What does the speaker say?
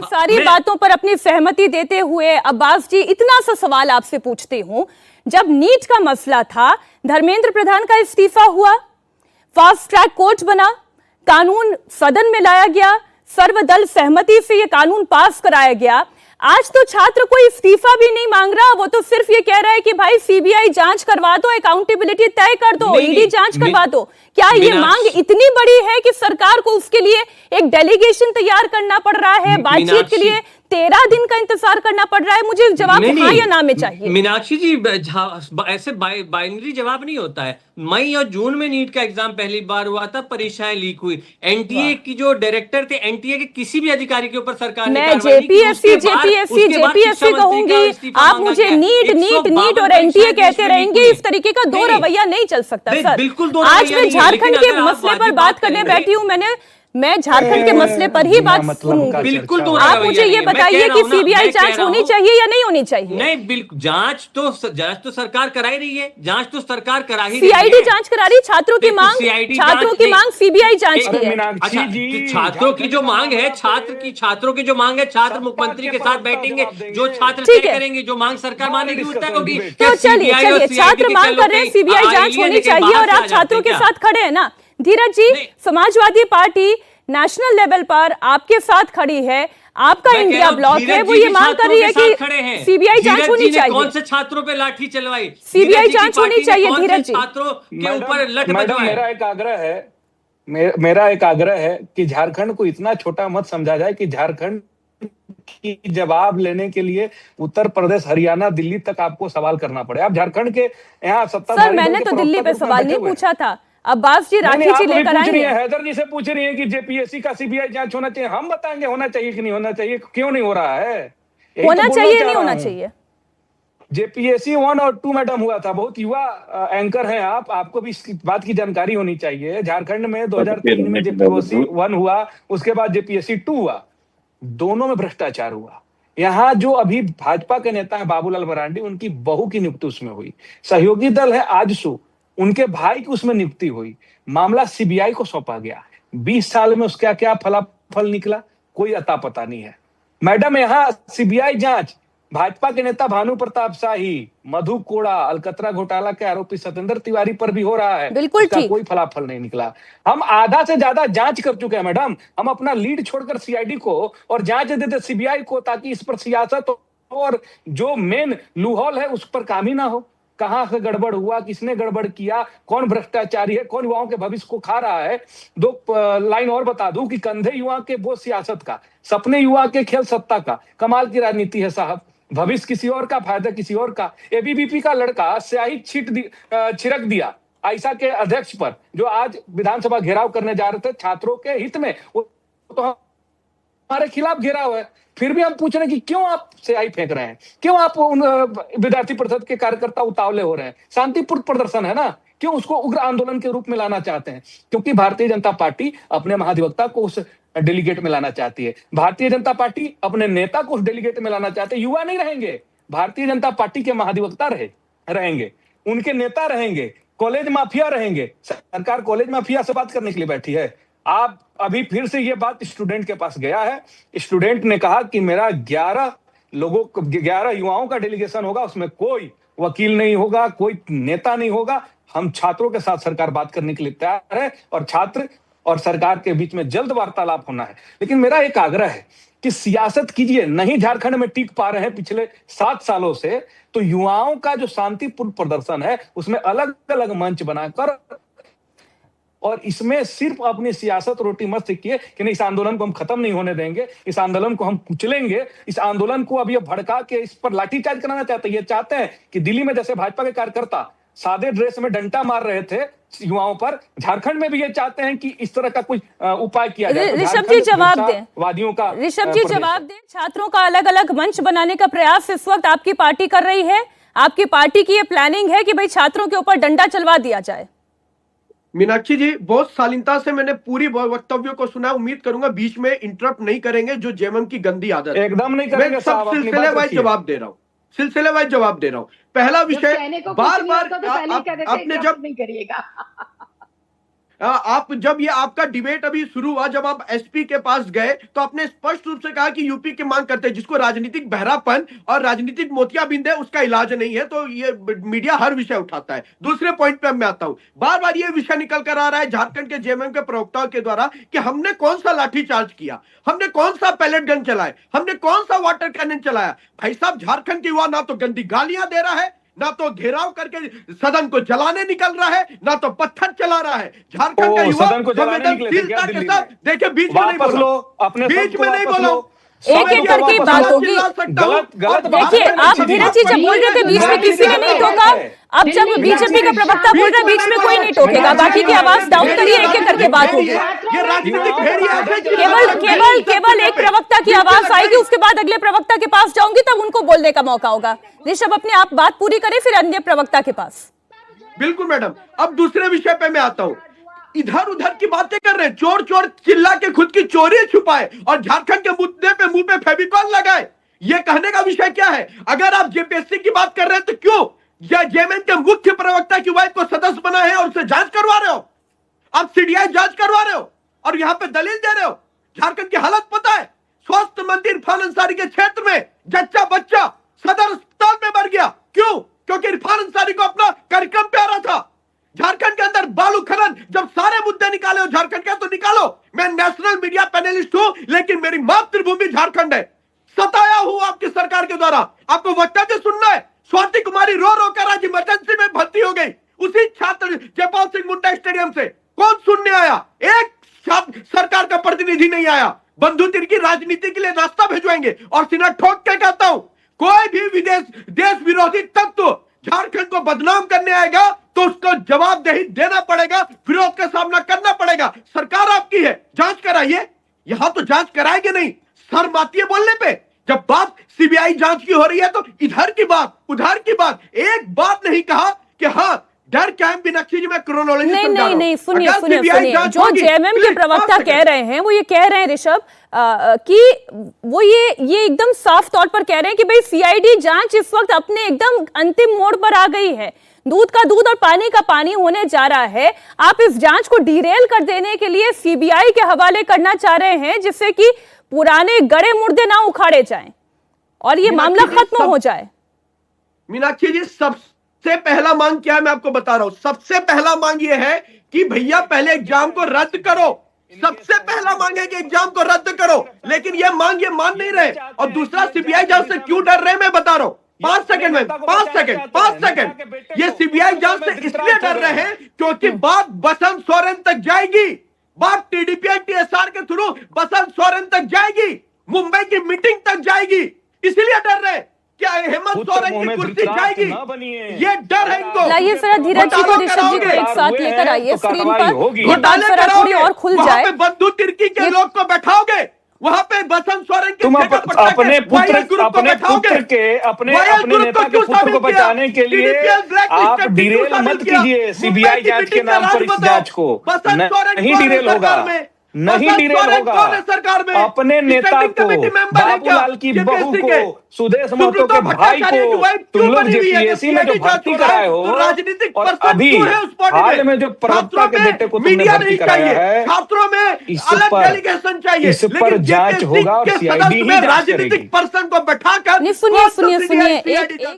सारी बातों पर अपनी सहमति देते हुए अब्बास जी, इतना सा सवाल आपसे पूछती हूं, जब नीट का मसला था, धर्मेंद्र प्रधान का इस्तीफा हुआ, फास्ट ट्रैक कोर्ट बना, कानून सदन में लाया गया, सर्वदल सहमति से यह कानून पास कराया गया। आज तो छात्र कोई इस्तीफा भी नहीं मांग रहा, वो तो सिर्फ ये कह रहा है कि भाई सीबीआई जांच करवा दो, अकाउंटेबिलिटी तय कर दो, ईडी जांच करवा दो। क्या ये मांग इतनी बड़ी है कि सरकार को उसके लिए एक डेलीगेशन तैयार करना पड़ रहा है, बातचीत के लिए 13 दिन का इंतजार करना पड़ रहा है? मुझे जवाब हाँ या ना में चाहिए। मीनाक्षी जी, ऐसे बाइनरी जवाब नहीं होता है। मई और जून में नीट का एग्जाम पहली बार हुआ था, परीक्षाएं लीक हुई, एनटीए की जो डायरेक्टर थे, एनटीए के किसी भी अधिकारी के ऊपर सरकार ने जेपीएससी कहूंगी, आप मुझे नीट और एनटीए कहते रहेंगे, इस तरीके का दो रवैया नहीं चल सकता सर। बिल्कुल आज मैं झारखंड के मसले पर बात करने बैठी हूँ, मैं झारखंड के मसले पर ही बात सुनूंगी। बिल्कुल, आप मुझे ये बताइए कि सीबीआई जांच होनी चाहिए या नहीं होनी चाहिए? नहीं, बिल्कुल, जांच तो सरकार करा ही रही है, जांच तो सरकार करा ही रही है। सीआईडी जांच करा रही, छात्रों की मांग सीबीआई जांच की है। अच्छा, छात्रों की जो मांग है, छात्रों की जो मांग है, छात्र मुख्यमंत्री के साथ बैठेंगे, जो छात्र तय करेंगे, जो मांग सरकार मानेगी वो तय होगी। तो चलिए, छात्र मांग कर रहे हैं सीबीआई जांच होनी चाहिए और आप छात्रों के साथ खड़े हैं ना। धीरज जी, समाजवादी पार्टी नेशनल लेवल पर आपके साथ खड़ी है, आपका इंडिया ब्लॉक है, वो ये मांग कर रही है कि सीबीआई जांच होनी चाहिए। कौन से छात्रों पे लाठी चलवाई? सीबीआई जांच होनी चाहिए धीरज जी। छात्रों के ऊपर लठ बजवाए। मेरा एक आग्रह है कि झारखंड को इतना छोटा मत समझा जाए कि झारखंड की जवाब लेने के लिए उत्तर प्रदेश, हरियाणा, दिल्ली तक आपको सवाल करना पड़े। आप झारखंड के यहाँ सत्ताधारी, सर मैंने तो दिल्ली पे सवाल नहीं पूछा था, अब्बास जी राठी जी लेकर आएंगे। हैदर जी से पूछ रही है कि जेपीएससी का सीबीआई जांच होना चाहिए, हम बताएंगे होना चाहिए कि नहीं होना चाहिए, क्यों नहीं हो रहा है, होना चाहिए नहीं होना चाहिए। जेपीएससी 1 और 2 मैडम हुआ था, बहुत युवा एंकर हैं आप, आपको भी इस बात की जानकारी होनी चाहिए। झारखंड में 2003 में जेपीएससी 1 हुआ, उसके बाद जेपीएससी 2 हुआ, दोनों में भ्रष्टाचार हुआ। यहाँ जो अभी भाजपा के नेता है बाबूलाल मरांडी, उनकी बहू की नियुक्ति उसमें हुई। सहयोगी दल है आजसू, उनके भाई की उसमें नियुक्ति हुई। मामला सीबीआई को सौंपा गया। 20 साल में उसका क्या फलाफल निकला, कोई अता पता नहीं है। मैडम, यहाँ सीबीआई जांच भाजपा के नेता भानु प्रताप शाही, मधु कोड़ा, अलकतरा घोटाला के आरोपी सत्येंद्र तिवारी पर भी हो रहा है, बिल्कुल ठीक, कोई फलाफल नहीं निकला। हम आधा से ज्यादा जांच कर चुके हैं मैडम, हम अपना लीड छोड़कर सीआईडी को और जांच देते सीबीआई को, ताकि इस पर सियासत और जो मेन लूहौल है उस पर काम ही ना हो। कहां से गड़बड़ हुआ, किसने गड़बड़ किया, कौन भ्रष्टाचारी है, कौन युवाओं के भविष्य को खा रहा है। 2 लाइन और बता दूं कि कंधे युवा के बोझ सियासत का, सपने युवा के खेल सत्ता का। कमाल की राजनीति है साहब, भविष्य किसी और का, फायदा किसी और का। एबीवीपी का लड़का स्याही छिड़क दिया आयशा के अध्यक्ष पर, जो आज विधानसभा घेराव करने जा रहे थे छात्रों के हित में, वो तो हमारे खिलाफ घेराव है। फिर भी हम पूछ रहे हैं कि क्यों आप स्याही फेंक रहे हैं, क्यों आप उन विद्यार्थी परिषद के कार्यकर्ता उतावले हो रहे हैं। शांतिपूर्ण प्रदर्शन है ना, क्यों उसको उग्र आंदोलन के रूप में लाना चाहते हैं? क्योंकि भारतीय जनता पार्टी अपने महाधिवक्ता को उस डेलीगेट में लाना चाहती है। भारतीय जनता पार्टी अपने नेता को उस डेलीगेट में लाना चाहते हैं। युवा नहीं रहेंगे, भारतीय जनता पार्टी के महाधिवक्ता रहेंगे, उनके नेता रहेंगे, कॉलेज माफिया रहेंगे। सरकार कॉलेज माफिया से बात करने के लिए बैठी है। आप अभी फिर से ये बात स्टूडेंट के पास गया है, स्टूडेंट ने कहा कि मेरा 11 युवाओं का डेलीगेशन होगा, उसमें कोई वकील नहीं होगा, कोई नेता नहीं होगा। हम छात्रों के साथ सरकार बात करने के लिए तैयार है और छात्र और सरकार के बीच में जल्द वार्तालाप होना है। लेकिन मेरा एक आग्रह है कि सियासत कीजिए, नहीं झारखंड में टिक पा रहे हैं पिछले 7 सालों से, तो युवाओं का जो शांतिपूर्ण प्रदर्शन है उसमें अलग अलग मंच बनाकर, और इसमें सिर्फ अपनी सियासत रोटी मत सीखिए कि नहीं इस आंदोलन को हम खत्म नहीं होने देंगे, इस आंदोलन को हम कुचलेंगे, इस आंदोलन को अभी भड़का के इस पर लाठीचार्ज कराना चाहते हैं। ये चाहते हैं कि दिल्ली में जैसे भाजपा के कार्यकर्ता सादे ड्रेस में डंडा मार रहे थे युवाओं पर, झारखंड में भी ये चाहते हैं कि इस तरह का कुछ उपाय किया जाए। ऋषभ जी जवाब दें, वादियों का ऋषभ जी जवाब दें। छात्रों का अलग अलग मंच बनाने का प्रयास इस वक्त आपकी पार्टी कर रही है, आपकी पार्टी की ये प्लानिंग है कि भाई छात्रों के ऊपर डंडा चलवा दिया जाए? मीनाक्षी जी, बहुत शालीनता से मैंने पूरी वक्तव्य को सुना, उम्मीद करूंगा बीच में इंटरप्ट नहीं करेंगे, जो जेएमएम की गंदी आदत है। एकदम नहीं करेंगे। सब सिलसिले वाइज जवाब दे रहा हूँ, सिलसिलेवार जवाब दे रहा हूं। पहला विषय, बार बार आपने जब नहीं करिएगा आप जब ये आपका डिबेट अभी शुरू हुआ, जब आप एसपी के पास गए तो आपने स्पष्ट रूप से कहा कि यूपी की मांग करते हैं, जिसको राजनीतिक बहरापन और राजनीतिक मोतियाबिंद है उसका इलाज नहीं है, तो ये मीडिया हर विषय उठाता है। दूसरे पॉइंट पे मैं आता हूं, बार बार ये विषय निकल कर आ रहा है झारखंड के जेएमएम के प्रवक्ताओं के द्वारा कि हमने कौन सा लाठीचार्ज किया, हमने कौन सा पैलेट गन चलाए, हमने कौन सा वाटर कैनन चलाया। भाई साहब, झारखंड के युवा ना तो गंदी गालियां दे रहा है, ना तो घेराव करके सदन को जलाने निकल रहा है, ना तो पत्थर चला रहा है। झारखंड का युवा सदन को जलाने निकले थे क्या दिल्ली में? देखिए, बीच में नहीं वापस बोला, लो, अपने बीच शब्द में को नहीं वापस बोला। लो। एक एक करके बात होगी। गलत देखिए, आप धीरज जी जब बोल रहे थे बीच में किसी ने नहीं टोका, अब जब बीजेपी का प्रवक्ता बोल रहा है बीच में कोई नहीं टोकेगा, बाकी की आवाज डाउन करिए, एक एक करके बात होगी। ये राजनीतिक भेड़िया है। केवल एक प्रवक्ता की आवाज आएगी, उसके बाद अगले प्रवक्ता के पास जाऊंगी, तब उनको बोलने का मौका होगा। ऋषभ, अपने आप बात पूरी करें, फिर अन्य प्रवक्ता के पास। बिल्कुल मैडम, अब दूसरे विषय पे मैं आता हूं। इधर उधर की बातें कर रहे हैं, चोर चोर चिल्ला के खुद की चोरी छुपाए और झारखंड के मुद्दे पे मुंह पे फेविकॉल लगाए। ये कहने का विषय क्या है? अगर आप जेपीएससी की बात कर रहे हैं तो क्यों जेएमएम के मुख्य प्रवक्ता की वाइफ को सदस्य बना है और उसे जांच करवा रहे हो? आप सीडीआई जांच करवा रहे हो और यहां पे दलील दे रहे हो। झारखंड की हालत पता है, स्वास्थ्य मंत्री इरफान अंसारी के क्षेत्र में जच्चा बच्चा सदर अस्पताल में मर गया। क्यों? क्योंकि इरफान अंसारी को अपना कार्यक्रम प्यारा था। झारखंड के अंदर बालू खनन, जब सारे मुद्दे निकाले हो झारखंड के तो निकालो। मैं नेशनल मीडिया पैनलिस्ट हूं, लेकिन मेरी मातृभूमि झारखंड है। सताया हूं आपकी सरकार के द्वारा। आपको वक्तव्य सुनना है। स्वाति कुमारी रो रो कर आज इमरजेंसी में भर्ती हो गई, उसी छात्र जयपाल सिंह मुंडा स्टेडियम से। कौन सुनने आया? एक सरकार का प्रतिनिधि नहीं आया। बंधु तिर्की राजनीति के लिए रास्ता भिजवाएंगे और सीना ठोक के कहता हूं, कोई भी विदेश देश विरोधी तत्व झारखंड को बदनाम करने आएगा तो उसको जवाबदेही देना पड़ेगा, विरोध का सामना करना पड़ेगा। सरकार आपकी है, जांच कराइए। यहां तो जांच कराएंगे नहीं, शर्म आती है बोलने पे। जब बात सीबीआई जांच की हो रही है तो इधर की बात उधर की बात, एक बात नहीं कहा कि हाँ डर क्या है। मीनाक्षी जी, मैं क्रोनोलॉजी नहीं, सुनिए। जो जेएमएम के प्रवक्ता कह रहे हैं, वो ये कह रहे हैं ऋषभ कि वो ये एकदम साफ तौर पर कह रहे हैं कि भाई सीआईडी जांच इस वक्त अपने एकदम अंतिम मोड़ पर आ गई है, दूध का दूध और पानी का पानी होने जा रहा है। आप इस जांच को डिरेल कर देने के लिए सीबीआई के हवाले करना चाह रहे हैं, जिससे कि पुराने गड़े मुर्दे ना उखाड़े जाएं और ये मामला खत्म हो जाए। मीनाक्षी जी, सबसे पहला मांग क्या है मैं आपको बता रहा हूं। सबसे पहला मांग ये है कि भैया पहले एग्जाम को रद्द करो। सबसे पहला मांग है कि एग्जाम को रद्द करो, लेकिन ये मांग ये मान नहीं रहे। और दूसरा, सीबीआई जांच से क्यों डर रहे हैं मैं बता रहा हूं। 5 सेकंड में 5 सेकंड। ये सीबीआई जांच से इसलिए डर रहे हैं क्योंकि बात बसंत सोरेन तक जाएगी, बात टीडीपी टीएसआर के थ्रू बसंत सोरेन तक जाएगी, मुंबई की मीटिंग तक जाएगी। इसलिए डर रहे क्या हेमंत सोरेन की कुर्सी जाएगी, ये डर है इनको। लाइए फिर धीरज जी को, ऋषभ जी को एक साथ लेकर आइए स्क्रीन पर, ये बात जरा थोड़ी और खुल जाए। बंधु तिर्की के लोग को बैठाओगे, वहां पे बसंत सोरेन के तुम अपने पुत्र के अपने नेता के पुत्र को बचाने के लिए आप डिरेल मत कीजिए सीबीआई जांच के नाम पर इस जांच को। नहीं डिरेल होगा, नहीं डिरेल होगा। सरकार में अपने नेता को, बाबूलाल की बहू को, सुदेश महतो के भाई को तुम लोग जेपीएससी में जो भर्ती कराए हो, और अभी हाल में जो प्रवक्ता के बेटे को तुमने भर्ती कराया है, छात्रों में इस पर जांच होगा और सीआईडी ही जांच करेगी। राजनीतिक पर्सन को बैठाकर सुनिए